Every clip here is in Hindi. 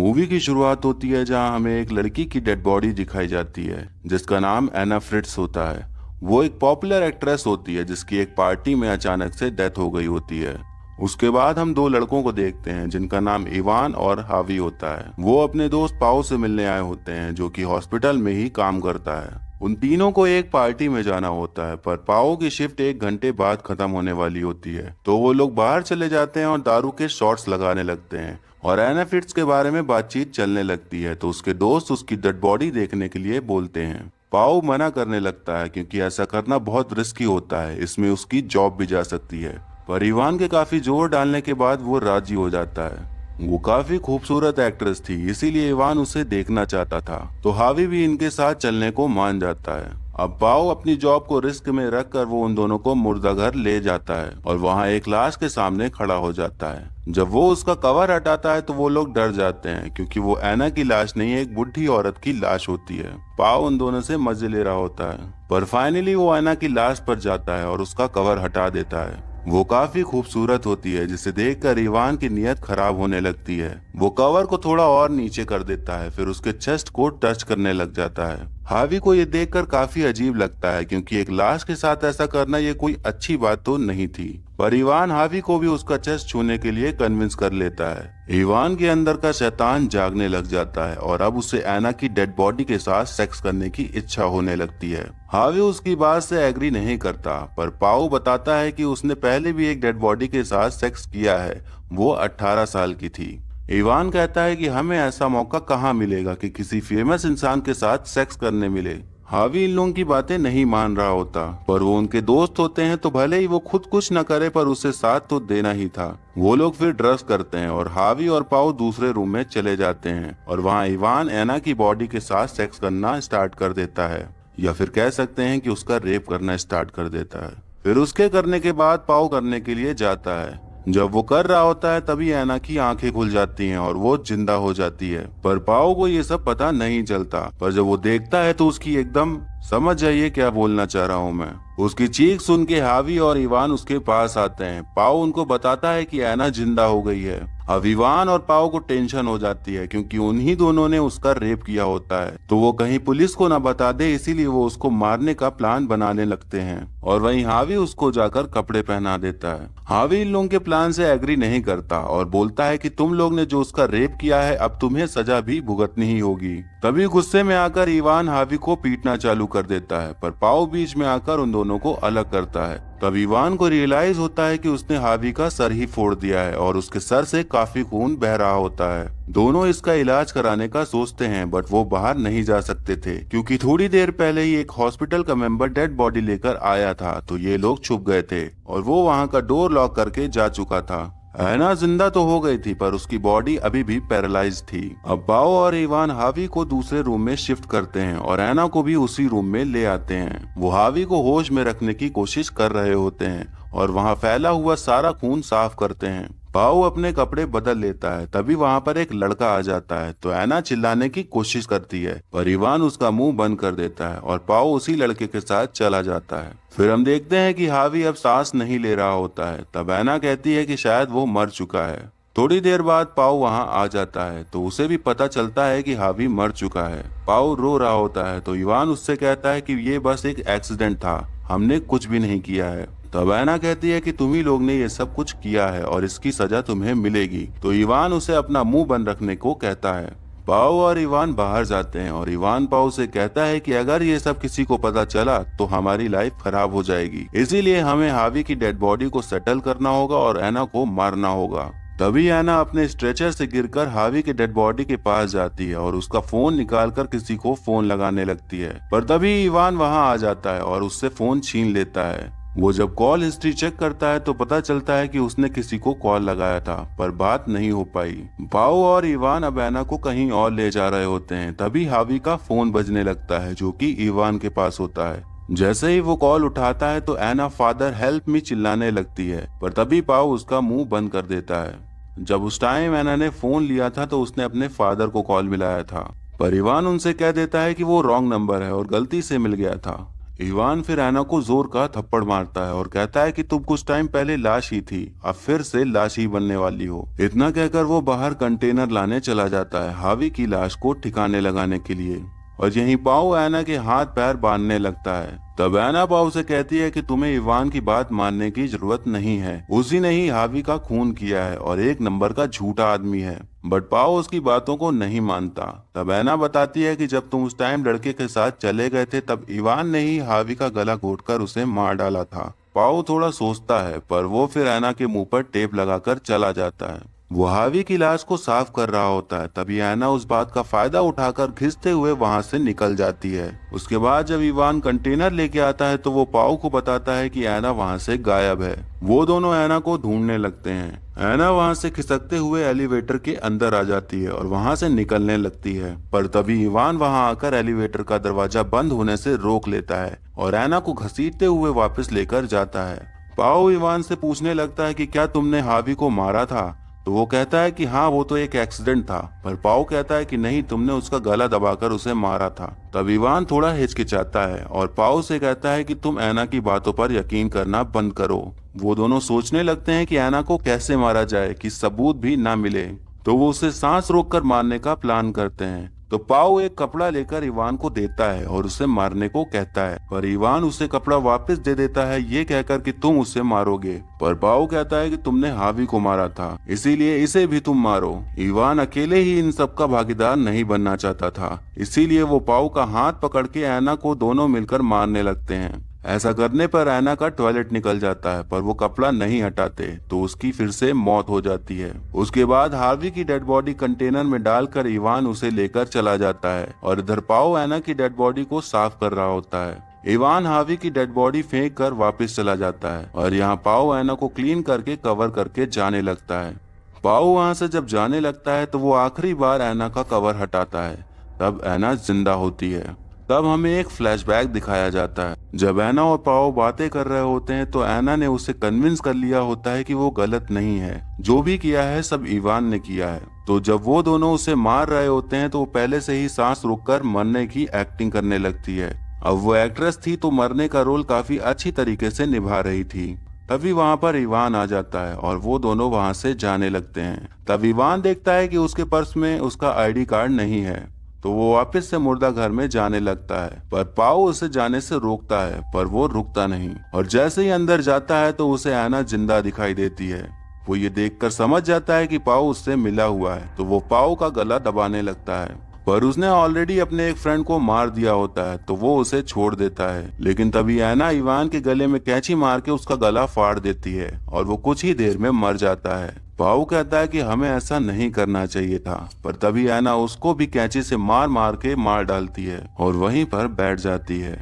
मूवी की शुरुआत होती है जहां हमें एक लड़की की डेड बॉडी दिखाई जाती है जिसका नाम एना फ्रिट्स होता है। वो एक पॉपुलर एक्ट्रेस होती है जिसकी एक पार्टी में अचानक से डेथ हो गई होती है। उसके बाद हम दो लड़कों को देखते हैं जिनका नाम इवान और हावी होता है। वो अपने दोस्त पाओ से मिलने आए होते हैं जो कि हॉस्पिटल में ही काम करता है। उन तीनों को एक पार्टी में जाना होता है पर पाओ की शिफ्ट 1 घंटे बाद खत्म होने वाली होती है, तो वो लोग बाहर चले जाते हैं और दारू के शॉट्स लगाने लगते हैं और एना फिट्स के बारे में बातचीत चलने लगती है। तो उसके दोस्त उसकी डेड बॉडी देखने के लिए बोलते हैं। पाओ मना करने लगता है क्योंकि ऐसा करना बहुत रिस्की होता है, इसमें उसकी जॉब भी जा सकती है। पर इवान के काफी जोर डालने के बाद वो राजी हो जाता है। वो काफी खूबसूरत एक्ट्रेस थी, इसीलिए इवान उसे देखना चाहता था, तो हावी भी इनके साथ चलने को मान जाता है। अब पाओ अपनी जॉब को रिस्क में रखकर वो उन दोनों को मुर्दाघर ले जाता है और वहाँ एक लाश के सामने खड़ा हो जाता है। जब वो उसका कवर हटाता है तो वो लोग डर जाते हैं क्योंकि वो एना की लाश नहीं, एक बुढ़ी औरत की लाश होती है। पाओ उन दोनों से मजे ले रहा होता है पर फाइनली वो एना की लाश पर जाता है और उसका कवर हटा देता है। वो काफी खूबसूरत होती है जिसे देखकर इवान की नीयत खराब होने लगती है। वो कवर को थोड़ा और नीचे कर देता है, फिर उसके चेस्ट को टच करने लग जाता है। हावी को ये देखकर काफी अजीब लगता है क्योंकि एक लाश के साथ ऐसा करना ये कोई अच्छी बात तो नहीं थी, पर इवान हावी को भी उसका चेस्ट छूने के लिए कन्विंस कर लेता है। इवान के अंदर का शैतान जागने लग जाता है और अब उसे एना की डेड बॉडी के साथ सेक्स करने की इच्छा होने लगती है। हावी उसकी बात से एग्री नहीं करता पर पाओ बताता है कि उसने पहले भी एक डेड बॉडी के साथ सेक्स किया है, वो 18 साल की थी। इवान कहता है कि हमें ऐसा मौका कहाँ मिलेगा कि किसी फेमस इंसान के साथ सेक्स करने मिले। हावी इन लोगों की बातें नहीं मान रहा होता पर वो उनके दोस्त होते हैं, तो भले ही वो खुद कुछ न करे पर उसे साथ तो देना ही था। वो लोग फिर ड्रग्स करते हैं और हावी और पाओ दूसरे रूम में चले जाते हैं और वहाँ इवान एना की बॉडी के साथ सेक्स करना स्टार्ट कर देता है, या फिर कह सकते हैं कि उसका रेप करना स्टार्ट कर देता है। फिर उसके करने के बाद पाओ करने के लिए जाता है। जब वो कर रहा होता है तभी एना की आंखें खुल जाती हैं और वो जिंदा हो जाती है, पर पाओ को ये सब पता नहीं चलता। पर जब वो देखता है तो उसकी एकदम, समझ जाइए क्या बोलना चाह रहा हूँ मैं, उसकी चीख सुन के हावी और इवान उसके पास आते हैं। पाओ उनको बताता है कि एना जिंदा हो गई है। अब इवान और पाओ को टेंशन हो जाती है क्योंकि उन्हीं दोनों ने उसका रेप किया होता है, तो वो कहीं पुलिस को न बता दे, इसीलिए वो उसको मारने का प्लान बनाने लगते हैं। और वहीं हावी उसको जाकर कपड़े पहना देता है। हावी इन लोगों के प्लान से एग्री नहीं करता और बोलता है कि तुम लोग ने जो उसका रेप किया है अब तुम्हें सजा भी भुगतनी ही होगी। तभी गुस्से में आकर इवान हावी को पीटना चालू कर देता है पर पाओ बीच में आकर उन दोनों को अलग करता है। तब इवान को रियलाइज होता है कि उसने हावी का सर ही फोड़ दिया है और उसके सर से काफी खून बह रहा होता है। दोनों इसका इलाज कराने का सोचते हैं बट वो बाहर नहीं जा सकते थे क्योंकि थोड़ी देर पहले ही एक हॉस्पिटल का मेंबर डेड बॉडी लेकर आया था, तो ये लोग छुप गए थे और वो वहाँ का डोर लॉक करके जा चुका था। एना जिंदा तो हो गई थी पर उसकी बॉडी अभी भी पैरालाइज थी। अब पाओ और इवान हावी को दूसरे रूम में शिफ्ट करते हैं और एना को भी उसी रूम में ले आते हैं। वो हावी को होश में रखने की कोशिश कर रहे होते हैं और वहाँ फैला हुआ सारा खून साफ करते हैं। पाओ अपने कपड़े बदल लेता है, तभी वहाँ पर एक लड़का आ जाता है, तो एना चिल्लाने की कोशिश करती है पर इवान उसका मुंह बंद कर देता है और पाओ उसी लड़के के साथ चला जाता है। फिर हम देखते हैं कि हावी अब सांस नहीं ले रहा होता है। तब एना कहती है कि शायद वो मर चुका है। थोड़ी देर बाद पाओ वहाँ आ जाता है तो उसे भी पता चलता है कि हावी मर चुका है। पाओ रो रहा होता है तो इवान उससे कहता है कि ये बस एक एक्सीडेंट था, हमने कुछ भी नहीं किया है। तब एना कहती है कि तुम ही लोग ने ये सब कुछ किया है और इसकी सजा तुम्हें मिलेगी। तो इवान उसे अपना मुंह बंद रखने को कहता है। पाओ और इवान बाहर जाते हैं और इवान पाओ से कहता है कि अगर ये सब किसी को पता चला तो हमारी लाइफ खराब हो जाएगी, इसीलिए हमें हावी की डेड बॉडी को सेटल करना होगा और एना को मारना होगा। तभी एना अपने स्ट्रेचर से गिरकर हावी के डेड बॉडी के पास जाती है और उसका फोन निकालकर किसी को फोन लगाने लगती है, पर तभी इवान वहां आ जाता है और उससे फोन छीन लेता है। वो जब कॉल हिस्ट्री चेक करता है तो पता चलता है कि उसने किसी को कॉल लगाया था पर बात नहीं हो पाई। पाओ और इवान अब एना को कहीं और ले जा रहे होते हैं, तभी हावी का फोन बजने लगता है जो कि इवान के पास होता है। जैसे ही वो कॉल उठाता है तो एना फादर हेल्प मी चिल्लाने लगती है, पर तभी पाओ उसका मुंह बंद कर देता है। जब उस टाइम एना ने फोन लिया था तो उसने अपने फादर को कॉल मिलाया था, पर इवान उनसे कह देता है कि वो रॉन्ग नंबर है और गलती से मिल गया था। इवान फिर एना को जोर का थप्पड़ मारता है और कहता है कि तुम कुछ टाइम पहले लाश ही थी, अब फिर से लाश ही बनने वाली हो। इतना कहकर वो बाहर कंटेनर लाने चला जाता है हावी की लाश को ठिकाने लगाने के लिए, और यहीं पाओ एना के हाथ पैर बांधने लगता है। तब एना पाओ से कहती है कि तुम्हें इवान की बात मानने की जरूरत नहीं है, उसी ने ही हावी का खून किया है और एक नंबर का झूठा आदमी है। बट पाओ उसकी बातों को नहीं मानता। तब एना बताती है कि जब तुम उस टाइम लड़के के साथ चले गए थे तब इवान ने ही हावी का गला घोटकर उसे मार डाला था। पाओ थोड़ा सोचता है पर वो फिर एना के मुंह पर टेप लगाकर चला जाता है। वो हावी की लाश को साफ कर रहा होता है, तभी एना उस बात का फायदा उठाकर खिंचते हुए वहां से निकल जाती है। उसके बाद जब इवान कंटेनर लेके आता है तो वो पाओ को बताता है कि एना वहां से गायब है। वो दोनों एना को ढूंढने लगते हैं। एना वहां से खिसकते हुए एलिवेटर के अंदर आ जाती है और वहां से निकलने लगती है, पर तभी इवान वहां आकर एलिवेटर का दरवाजा बंद होने से रोक लेता है और एना को घसीटते हुए वापस लेकर जाता है। पाओ इवान से पूछने लगता है कि क्या तुमने हावी को मारा था? तो वो कहता है कि हाँ, वो तो एक एक्सीडेंट था। पर पाओ कहता है कि नहीं, तुमने उसका गला दबाकर उसे मारा था। तब इवान थोड़ा हिचकिचाता है और पाओ से कहता है कि तुम एना की बातों पर यकीन करना बंद करो। वो दोनों सोचने लगते हैं कि एना को कैसे मारा जाए कि सबूत भी ना मिले, तो वो उसे सांस रोककर मारने का प्लान करते हैं। तो पाओ एक कपड़ा लेकर इवान को देता है और उसे मारने को कहता है, पर इवान उसे कपड़ा वापस दे देता है ये कहकर कि तुम उसे मारोगे। पर पाओ कहता है कि तुमने हावी को मारा था, इसीलिए इसे भी तुम मारो। इवान अकेले ही इन सब का भागीदार नहीं बनना चाहता था, इसीलिए वो पाओ का हाथ पकड़ के एना को दोनों मिलकर मारने लगते हैं। ऐसा करने पर एना का टॉयलेट निकल जाता है, पर वो कपड़ा नहीं हटाते तो उसकी फिर से मौत हो जाती है। उसके बाद हार्वी की डेड बॉडी कंटेनर में डालकर इवान उसे लेकर चला जाता है और इधर पाओ एना की डेड बॉडी को साफ कर रहा होता है। इवान हार्वी की डेड बॉडी फेंक कर वापस चला जाता है और यहाँ पाओ एना को क्लीन करके कवर करके जाने लगता है। पाओ वहाँ से जब जाने लगता है तो वो आखिरी बार एना का कवर हटाता है। तब एना जिंदा होती है। तब हमें एक फ्लैशबैक दिखाया जाता है। जब एना और पाओ बातें कर रहे होते हैं तो एना ने उसे कन्विंस कर लिया होता है कि वो गलत नहीं है, जो भी किया है सब इवान ने किया है। तो जब वो दोनों उसे मार रहे होते हैं तो वो पहले से ही सांस रोककर मरने की एक्टिंग करने लगती है। अब वो एक्ट्रेस थी तो मरने का रोल काफी अच्छी तरीके से निभा रही थी। तभी वहां पर इवान आ जाता है और वो दोनों वहां से जाने लगते हैं। तब इवान देखता है कि उसके पर्स में उसका आईडी कार्ड नहीं है, तो वो वापस से मुर्दा घर में जाने लगता है। पर पाओ उसे जाने से रोकता है, पर वो रुकता नहीं और जैसे ही अंदर जाता है तो उसे एना जिंदा दिखाई देती है। वो ये देखकर समझ जाता है कि पाओ उससे मिला हुआ है, तो वो पाओ का गला दबाने लगता है, पर उसने ऑलरेडी अपने एक फ्रेंड को मार दिया होता है तो वो उसे छोड़ देता है। लेकिन तभी एना इवान के गले में कैंची मार के उसका गला फाड़ देती है और वो कुछ ही देर में मर जाता है। पाओ कहता है कि हमें ऐसा नहीं करना चाहिए था, पर तभी एना उसको भी कैंची से मार मार के मार डालती है और वहीं पर बैठ जाती है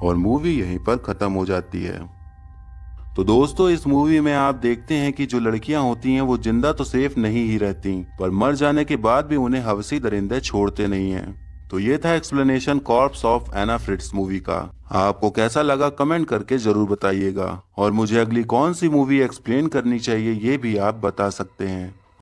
और मूवी यहीं पर खत्म हो जाती है। तो दोस्तों, इस मूवी में आप देखते हैं कि जो लड़कियां होती हैं वो जिंदा तो सेफ नहीं ही रहती, पर मर जाने के बाद भी उन्हें हवसी दरिंदे छोड़ते नहीं हैं। तो ये था explanation corpse of Anna Fritz movie का। आपको कैसा लगा कमेंट करके जरूर बताइएगा और मुझे अगली कौन सी मूवी एक्सप्लेन करनी चाहिए ये भी आप बता सकते हैं।